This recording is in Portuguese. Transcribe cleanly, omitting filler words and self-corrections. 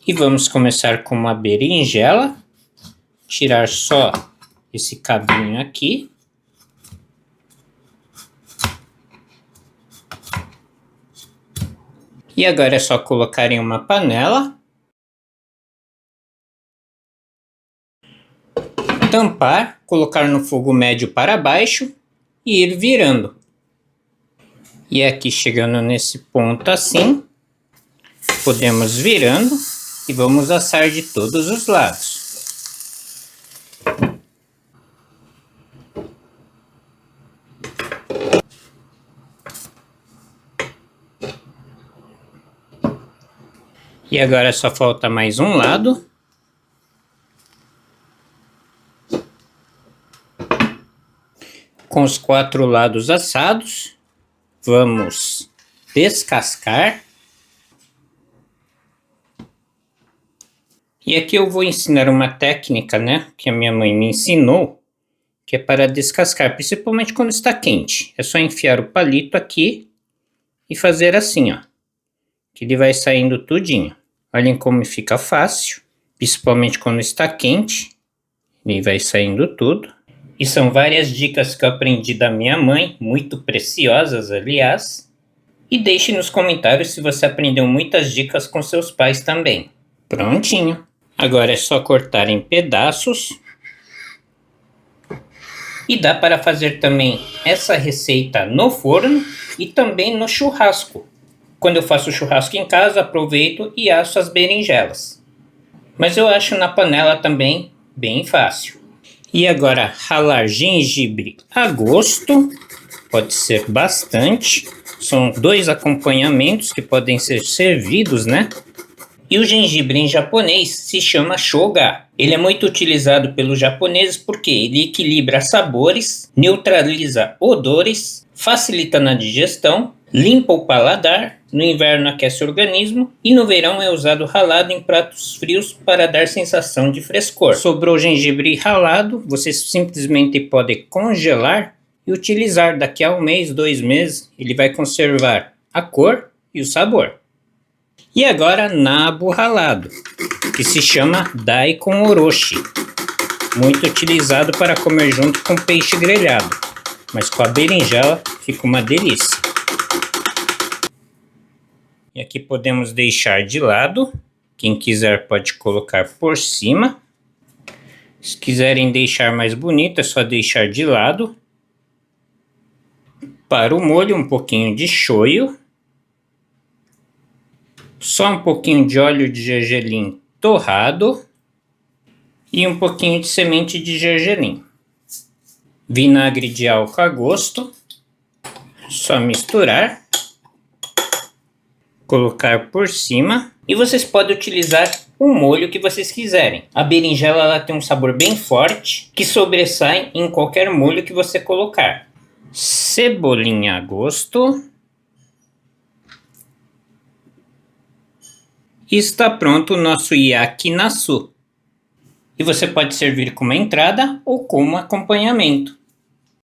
E vamos começar com uma berinjela. Tirar só esse cabinho aqui. E agora é só colocar em uma panela. Tampar, colocar no fogo médio para baixo e ir virando. E aqui chegando nesse ponto assim, podemos virando e vamos assar de todos os lados. E agora só falta mais um lado. Com os 4 lados assados, vamos descascar. E aqui eu vou ensinar uma técnica, que a minha mãe me ensinou, que é para descascar, principalmente quando está quente. É só enfiar o palito aqui e fazer assim, ó, que ele vai saindo tudinho. Olhem como fica fácil, principalmente quando está quente, ele vai saindo tudo. E são várias dicas que eu aprendi da minha mãe, muito preciosas, aliás. E deixe nos comentários se você aprendeu muitas dicas com seus pais também. Prontinho! Agora é só cortar em pedaços. E dá para fazer também essa receita no forno e também no churrasco. Quando eu faço churrasco em casa, aproveito e asso as berinjelas. Mas eu acho na panela também bem fácil. E agora ralar gengibre a gosto, pode ser bastante. São 2 acompanhamentos que podem ser servidos, E o gengibre em japonês se chama shoga. Ele é muito utilizado pelos japoneses porque ele equilibra sabores, neutraliza odores, facilita na digestão, limpa o paladar, no inverno aquece o organismo e no verão é usado ralado em pratos frios para dar sensação de frescor. Sobrou gengibre ralado, você simplesmente pode congelar e utilizar daqui a 1 mês, 2 meses, ele vai conservar a cor e o sabor. E agora nabo ralado, que se chama daikon orochi, muito utilizado para comer junto com peixe grelhado, mas com a berinjela fica uma delícia. E aqui podemos deixar de lado, quem quiser pode colocar por cima. Se quiserem deixar mais bonito é só deixar de lado. Para o molho um pouquinho de shoyu. Só um pouquinho de óleo de gergelim torrado e um pouquinho de semente de gergelim. Vinagre de álcool a gosto. Só misturar. Colocar por cima. E vocês podem utilizar o molho que vocês quiserem. A berinjela ela tem um sabor bem forte que sobressai em qualquer molho que você colocar. Cebolinha a gosto. E está pronto o nosso yakinasu. E você pode servir como entrada ou como acompanhamento.